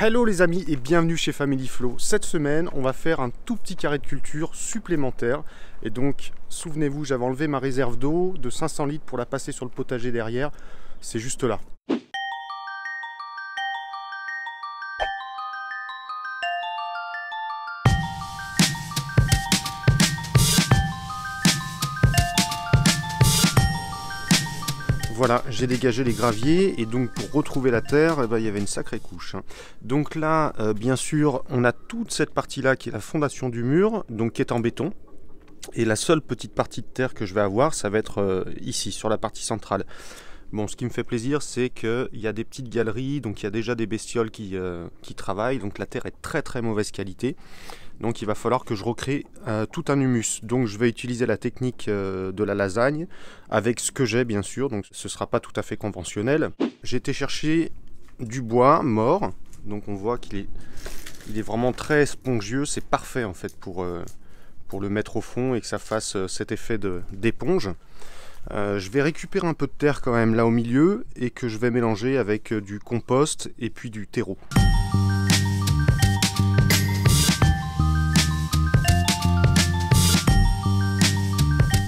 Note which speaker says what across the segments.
Speaker 1: Hello les amis et bienvenue chez Family Flow. Cette semaine, on va faire un tout petit carré de culture supplémentaire. Et donc, souvenez-vous, j'avais enlevé ma réserve d'eau de 500 litres pour la passer sur le potager derrière. C'est juste là. Voilà, j'ai dégagé les graviers et donc pour retrouver la terre, eh ben, il y avait une sacrée couche. Donc là, bien sûr, on a toute cette partie-là qui est la fondation du mur, donc qui est en béton. Et la seule petite partie de terre que je vais avoir, ça va être ici, sur la partie centrale. Bon, ce qui me fait plaisir, c'est qu'il y a des petites galeries, donc il y a déjà des bestioles qui travaillent, donc la terre est très mauvaise qualité. Donc il va falloir que je recrée tout un humus. Donc je vais utiliser la technique de la lasagne avec ce que j'ai bien sûr, donc ce ne sera pas tout à fait conventionnel. J'ai été chercher du bois mort, donc on voit qu'il est vraiment très spongieux, c'est parfait en fait pour le mettre au fond et que ça fasse cet effet d'éponge. Je vais récupérer un peu de terre quand même là au milieu et que je vais mélanger avec du compost et puis du terreau.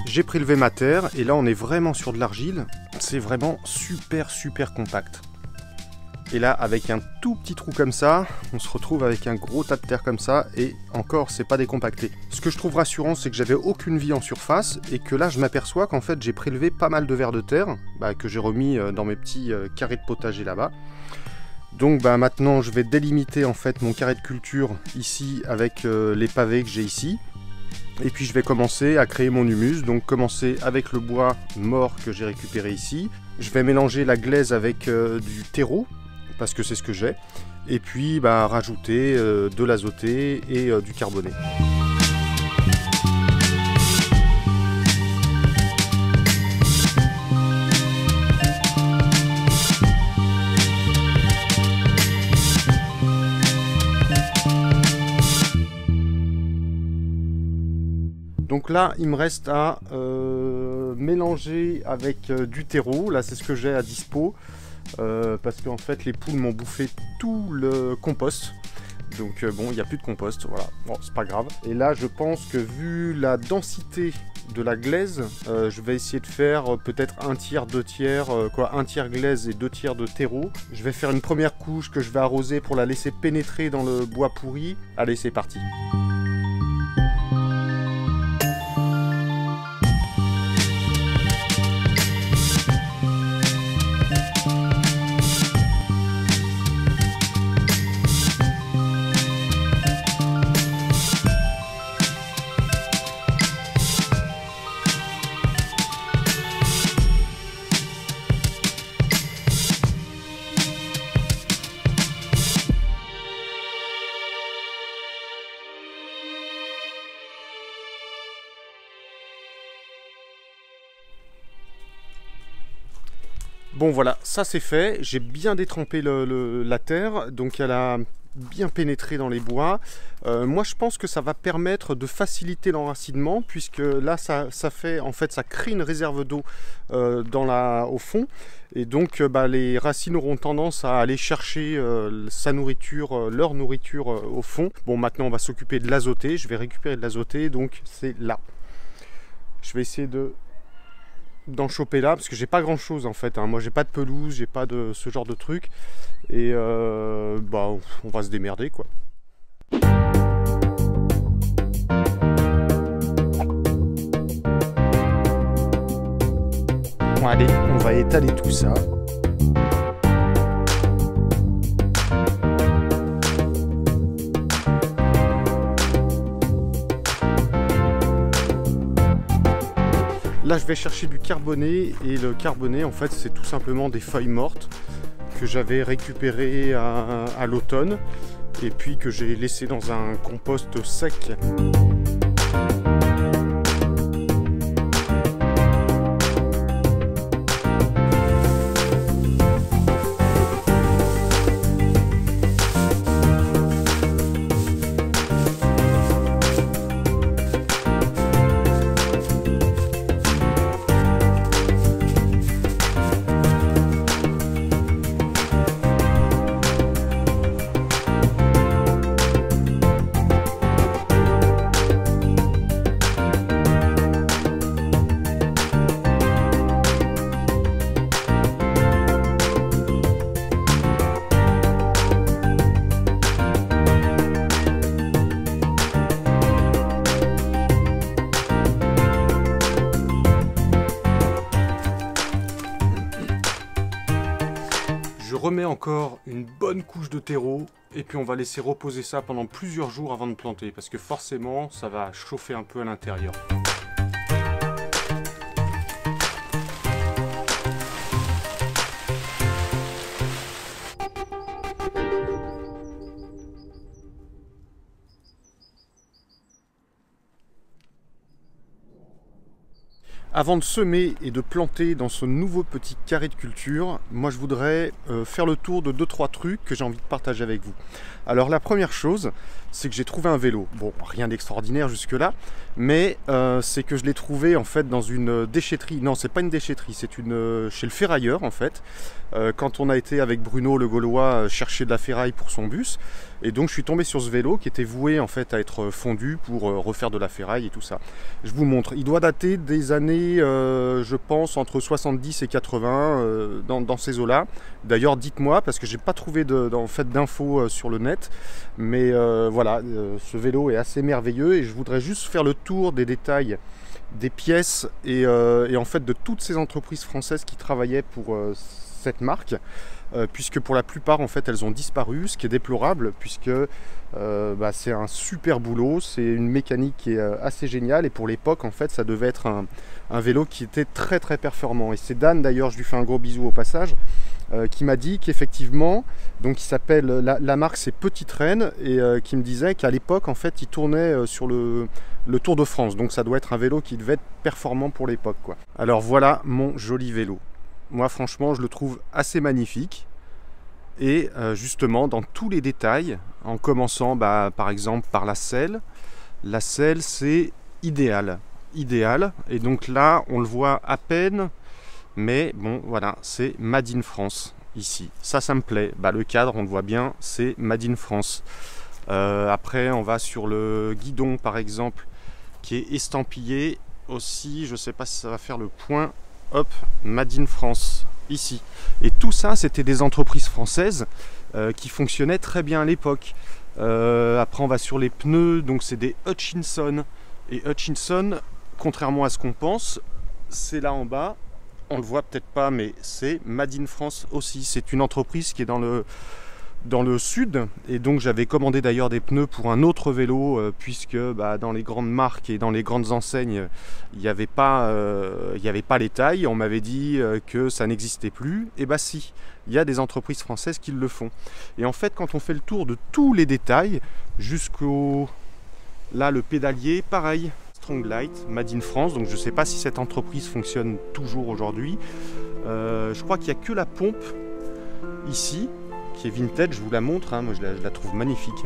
Speaker 1: J'ai prélevé ma terre et là on est vraiment sur de l'argile. C'est vraiment super compact. Et là avec un tout petit trou comme ça, on se retrouve avec un gros tas de terre comme ça et encore c'est pas décompacté. Ce que je trouve rassurant c'est que j'avais aucune vie en surface et que là je m'aperçois qu'en fait j'ai prélevé pas mal de vers de terre que j'ai remis dans mes petits carrés de potager là-bas. Donc maintenant je vais délimiter en fait mon carré de culture ici avec les pavés que j'ai ici. Et puis je vais commencer à créer mon humus, donc commencer avec le bois mort que j'ai récupéré ici. Je vais mélanger la glaise avec du terreau, parce que c'est ce que j'ai. Et puis rajouter de l'azoté et du carboné. Donc là, il me reste à mélanger avec du terreau. Là, c'est ce que j'ai à dispo. Parce qu'en fait, les poules m'ont bouffé tout le compost. Donc bon, il n'y a plus de compost. Voilà, bon, c'est pas grave. Et là, je pense que vu la densité de la glaise, je vais essayer de faire peut-être un tiers, deux tiers, un tiers glaise et deux tiers de terreau. Je vais faire une première couche que je vais arroser pour la laisser pénétrer dans le bois pourri. Allez, c'est parti. Bon voilà, ça c'est fait, j'ai bien détrempé la terre, donc elle a bien pénétré dans les bois. Moi je pense que ça va permettre de faciliter l'enracinement, puisque là ça fait, en fait ça crée une réserve d'eau au fond, et donc les racines auront tendance à aller chercher leur nourriture au fond. Bon, maintenant on va s'occuper de l'azoté, je vais récupérer de l'azoté, donc c'est là. Je vais essayer d'en choper là, parce que j'ai pas grand chose en fait, hein. Moi j'ai pas de pelouse, j'ai pas de ce genre de truc, et on va se démerder quoi. Bon allez, on va étaler tout ça. Là, je vais chercher du carboné, et le carboné, en fait, c'est tout simplement des feuilles mortes que j'avais récupérées à l'automne et puis que j'ai laissé dans un compost sec. remets encore une bonne couche de terreau et puis on va laisser reposer ça pendant plusieurs jours avant de planter parce que forcément ça va chauffer un peu à l'intérieur. Avant de semer et de planter dans ce nouveau petit carré de culture, moi je voudrais faire le tour de 2-3 trucs que j'ai envie de partager avec vous. Alors la première chose, c'est que j'ai trouvé un vélo. Bon, rien d'extraordinaire jusque là, mais c'est que je l'ai trouvé en fait dans une déchetterie. Non, c'est pas une déchetterie, c'est chez le ferrailleur en fait. Quand on a été avec Bruno le Gaulois chercher de la ferraille pour son bus, et donc je suis tombé sur ce vélo qui était voué en fait à être fondu pour refaire de la ferraille et tout ça. Je vous montre, il doit dater des années, je pense, entre 70 et 80 dans ces eaux-là. D'ailleurs, dites-moi parce que j'ai pas trouvé d'infos sur le net, mais voilà, ce vélo est assez merveilleux et je voudrais juste faire le tour des détails des pièces et en fait de toutes ces entreprises françaises qui travaillaient pour cette marque, puisque pour la plupart en fait elles ont disparu, ce qui est déplorable puisque c'est un super boulot, c'est une mécanique qui est assez géniale et pour l'époque en fait ça devait être un vélo qui était très très performant. Et c'est Dan, d'ailleurs je lui fais un gros bisou au passage, qui m'a dit qu'effectivement, donc il s'appelle, la marque c'est Petite Reine, et qui me disait qu'à l'époque en fait il tournait sur le Tour de France, donc ça doit être un vélo qui devait être performant pour l'époque quoi. Alors voilà mon joli vélo. Moi franchement je le trouve assez magnifique et justement dans tous les détails, en commençant par exemple par la selle. La selle c'est idéal, et donc là on le voit à peine, mais bon voilà, c'est Made in France ici, ça me plaît. Le cadre on le voit bien, c'est Made in France. Après on va sur le guidon par exemple qui est estampillé aussi, je sais pas si ça va faire le point. Hop, Made in France, ici. Et tout ça, c'était des entreprises françaises qui fonctionnaient très bien à l'époque. Après, on va sur les pneus, donc c'est des Hutchinson. Et Hutchinson, contrairement à ce qu'on pense, c'est là en bas. On le voit peut-être pas, mais c'est Made in France aussi. C'est une entreprise qui est dans le sud, et donc j'avais commandé d'ailleurs des pneus pour un autre vélo puisque dans les grandes marques et dans les grandes enseignes il n'y avait pas les tailles. On m'avait dit que ça n'existait plus, et si, il y a des entreprises françaises qui le font. Et en fait quand on fait le tour de tous les détails jusqu'au le pédalier, pareil, Strong Light, Made in France. Donc je ne sais pas si cette entreprise fonctionne toujours aujourd'hui. Je crois qu'il n'y a que la pompe ici qui est vintage, je vous la montre, moi je la trouve magnifique.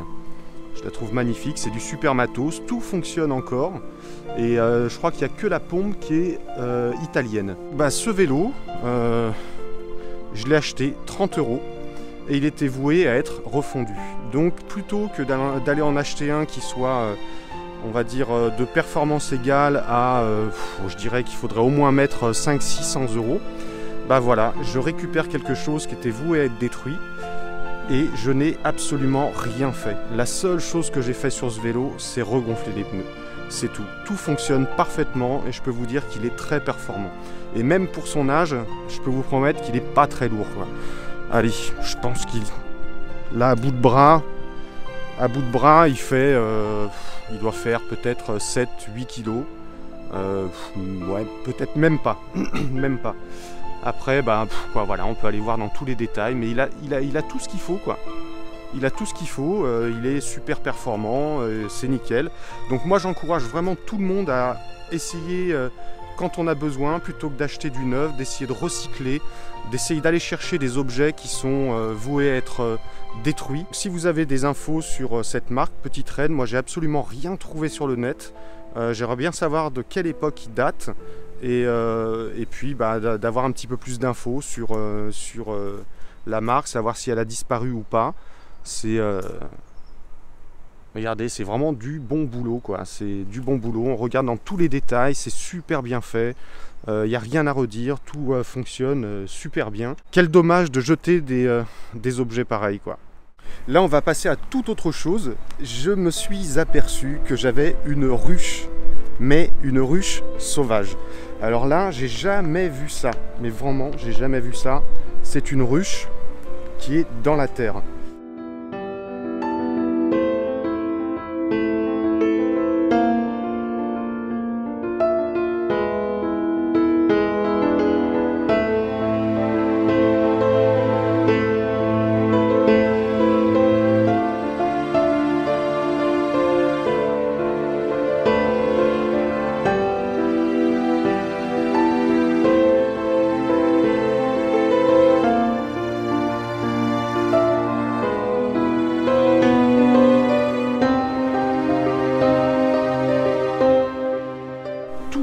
Speaker 1: Je la trouve magnifique, c'est du super matos, tout fonctionne encore. Et je crois qu'il n'y a que la pompe qui est italienne. Ce vélo, je l'ai acheté 30 € et il était voué à être refondu. Donc plutôt que d'aller en acheter un qui soit, on va dire, de performance égale à, je dirais qu'il faudrait au moins mettre 500-600 €, voilà, je récupère quelque chose qui était voué à être détruit. Et je n'ai absolument rien fait. La seule chose que j'ai fait sur ce vélo, c'est regonfler les pneus. C'est tout. Tout fonctionne parfaitement et je peux vous dire qu'il est très performant. Et même pour son âge, je peux vous promettre qu'il n'est pas très lourd, quoi. Allez, je pense qu'il... Là, à bout de bras, il fait... il doit faire peut-être 7-8 kilos. Ouais, peut-être même pas. Même pas. Après, voilà, on peut aller voir dans tous les détails, mais il a tout ce qu'il faut, quoi. Il a tout ce qu'il faut, il est super performant, c'est nickel. Donc moi, j'encourage vraiment tout le monde à essayer, quand on a besoin, plutôt que d'acheter du neuf, d'essayer de recycler, d'essayer d'aller chercher des objets qui sont voués à être détruits. Si vous avez des infos sur cette marque, Petite Reine, moi j'ai absolument rien trouvé sur le net. J'aimerais bien savoir de quelle époque il date. Et puis d'avoir un petit peu plus d'infos sur la marque, savoir si elle a disparu ou pas. Regardez, c'est vraiment du bon boulot, quoi. C'est du bon boulot, on regarde dans tous les détails, c'est super bien fait. Il n'y a rien à redire, tout fonctionne super bien. Quel dommage de jeter des objets pareils, quoi. Là, on va passer à toute autre chose. Je me suis aperçu que j'avais une ruche, mais une ruche sauvage. Alors là, j'ai jamais vu ça, mais vraiment, j'ai jamais vu ça. C'est une ruche qui est dans la terre.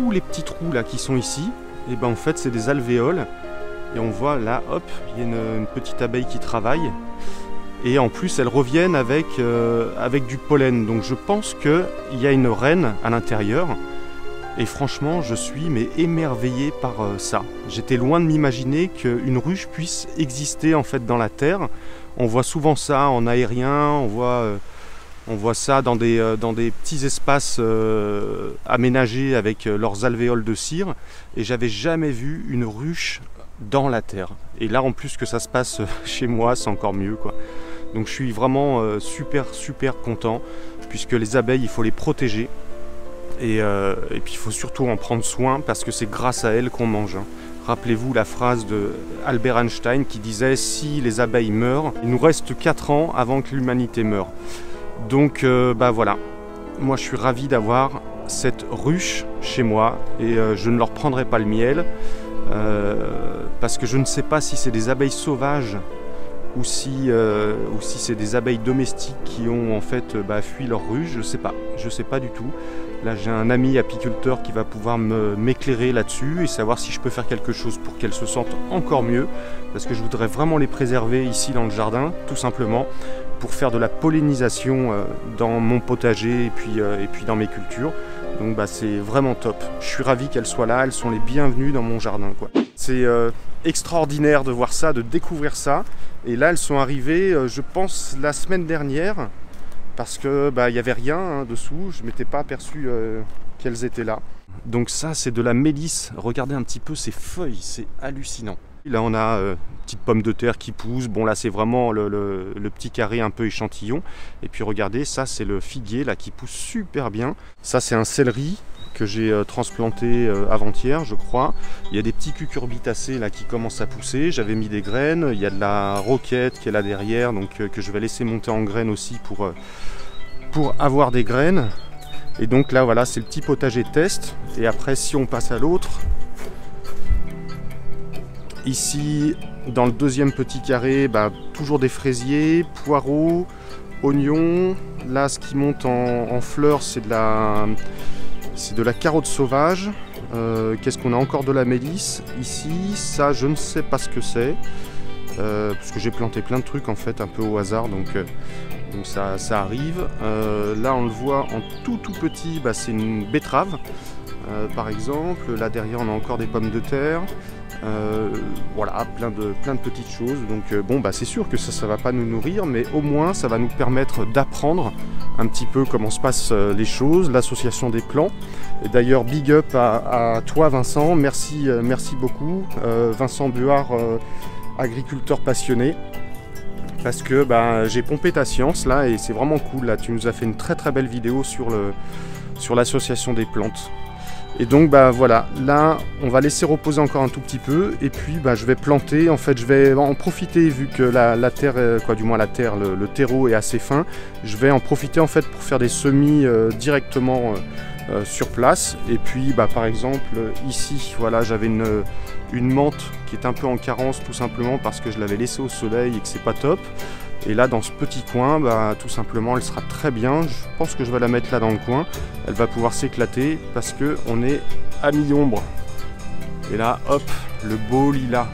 Speaker 1: Les petits trous là qui sont ici, et ben en fait c'est des alvéoles, et on voit là, hop, il y a une petite abeille qui travaille, et en plus elles reviennent avec du pollen, donc je pense qu'il y a une reine à l'intérieur, et franchement je suis mais émerveillé par ça. J'étais loin de m'imaginer qu'une ruche puisse exister en fait dans la terre. On voit souvent ça en aérien, on voit ça dans des petits espaces aménagés avec leurs alvéoles de cire, et j'avais jamais vu une ruche dans la terre. Et là en plus que ça se passe chez moi, c'est encore mieux quoi. Donc je suis vraiment super content, puisque les abeilles il faut les protéger, et puis il faut surtout en prendre soin, parce que c'est grâce à elles qu'on mange. Rappelez-vous la phrase de Albert Einstein qui disait « Si les abeilles meurent, il nous reste 4 ans avant que l'humanité meure ». Donc bah voilà, moi je suis ravi d'avoir cette ruche chez moi, et je ne leur prendrai pas le miel parce que je ne sais pas si c'est des abeilles sauvages ou si c'est des abeilles domestiques qui ont en fait fui leur ruche, je sais pas du tout. Là j'ai un ami apiculteur qui va pouvoir m'éclairer là-dessus et savoir si je peux faire quelque chose pour qu'elles se sentent encore mieux, parce que je voudrais vraiment les préserver ici dans le jardin, tout simplement, pour faire de la pollinisation dans mon potager et puis dans mes cultures. Donc bah, c'est vraiment top. Je suis ravi qu'elles soient là, elles sont les bienvenues dans mon jardin, quoi. C'est extraordinaire de voir ça, de découvrir ça. Et là elles sont arrivées, je pense, la semaine dernière, parce que bah, y avait rien dessous, je ne m'étais pas aperçu qu'elles étaient là. Donc ça c'est de la mélisse, regardez un petit peu ces feuilles, c'est hallucinant. Là on a une petite pomme de terre qui pousse, bon là c'est vraiment le petit carré un peu échantillon. Et puis regardez, ça c'est le figuier là qui pousse super bien. Ça c'est un céleri que j'ai transplanté avant-hier je crois. Il y a des petits cucurbitacées là qui commencent à pousser, j'avais mis des graines. Il y a de la roquette qui est là derrière, donc que je vais laisser monter en graines aussi pour avoir des graines. Et donc là voilà, c'est le petit potager test. Et après si on passe à l'autre, ici, dans le deuxième petit carré, bah, toujours des fraisiers, poireaux, oignons. Là, ce qui monte en fleurs, c'est de la carotte sauvage. Qu'est-ce qu'on a encore? De la mélisse. Ici, ça, je ne sais pas ce que c'est. Parce que j'ai planté plein de trucs, en fait, un peu au hasard. Donc ça arrive. Là, on le voit en tout petit, bah, c'est une betterave, par exemple. Là, derrière, on a encore des pommes de terre. Voilà, plein de petites choses. Donc bon bah c'est sûr que ça va pas nous nourrir, mais au moins ça va nous permettre d'apprendre un petit peu comment se passent les choses, l'association des plants. Et d'ailleurs big up à toi Vincent, merci beaucoup Vincent Buard, agriculteur passionné, parce que bah, j'ai pompé ta science là et c'est vraiment cool. Là tu nous as fait une très belle vidéo sur l'association des plantes. Et donc bah voilà, là on va laisser reposer encore un tout petit peu, et puis bah, je vais planter, en fait je vais en profiter vu que la terre, du moins la terre, le terreau est assez fin, je vais en profiter en fait pour faire des semis directement sur place. Et puis bah, par exemple ici, voilà, j'avais une menthe qui est un peu en carence tout simplement parce que je l'avais laissée au soleil et que c'est pas top. Et là dans ce petit coin, bah, tout simplement elle sera très bien. Je pense que je vais la mettre là dans le coin. Elle va pouvoir s'éclater parce qu'on est à mi-ombre. Et là hop, le beau lilas.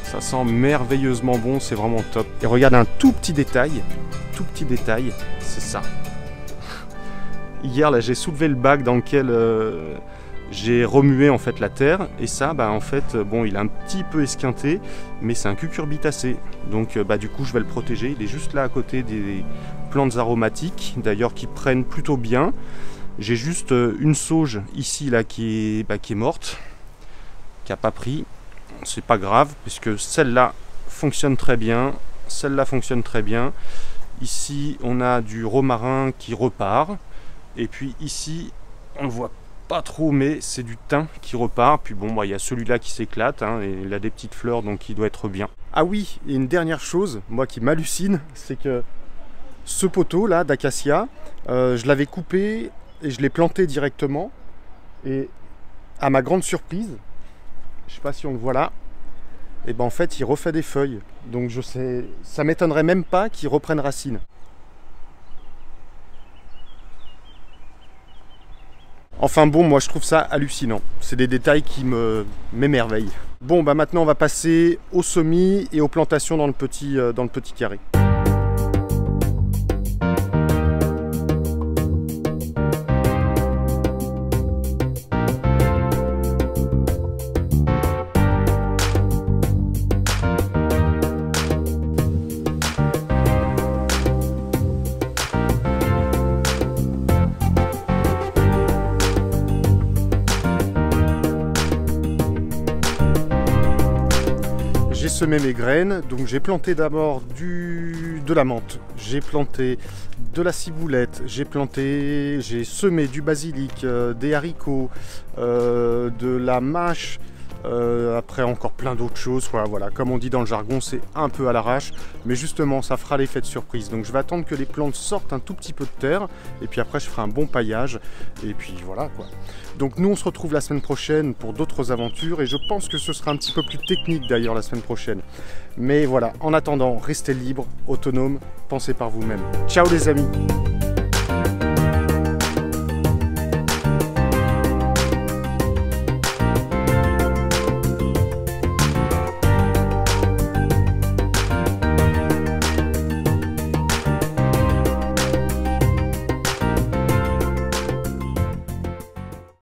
Speaker 1: Ça sent merveilleusement bon, c'est vraiment top. Et regarde un tout petit détail, c'est ça. Hier là j'ai soulevé le bac dans lequel j'ai remué en fait la terre, et ça bah en fait bon il est un petit peu esquinté, mais c'est un cucurbitacé, donc bah du coup je vais le protéger. Il est juste là à côté des plantes aromatiques d'ailleurs qui prennent plutôt bien. J'ai juste une sauge ici là qui est morte, qui a pas pris. C'est pas grave puisque celle-là fonctionne très bien, celle-là fonctionne très bien. Ici, on a du romarin qui repart. Et puis ici, on le voit pas trop, mais c'est du thym qui repart. Puis bon, il y a celui-là qui s'éclate, hein, et il a des petites fleurs, donc il doit être bien. Ah oui, et une dernière chose, moi qui m'hallucine, c'est que ce poteau là d'acacia, je l'avais coupé et je l'ai planté directement. Et à ma grande surprise, je sais pas si on le voit là, et ben en fait il refait des feuilles. Donc je sais, ça m'étonnerait même pas qu'il reprenne racine. Enfin bon, moi je trouve ça hallucinant. C'est des détails qui m'émerveillent. Bon, bah maintenant on va passer aux semis et aux plantations dans le petit carré. J'ai semé mes graines, donc j'ai planté d'abord de la menthe, j'ai planté de la ciboulette, j'ai semé du basilic, des haricots, de la mâche, après encore plein d'autres choses. Voilà, comme on dit dans le jargon, c'est un peu à l'arrache, mais justement ça fera l'effet de surprise. Donc je vais attendre que les plantes sortent un tout petit peu de terre, et puis après je ferai un bon paillage, et puis voilà quoi. Donc nous on se retrouve la semaine prochaine pour d'autres aventures, et je pense que ce sera un petit peu plus technique d'ailleurs la semaine prochaine. Mais voilà, en attendant, restez libres, autonomes, pensez par vous-même. Ciao les amis!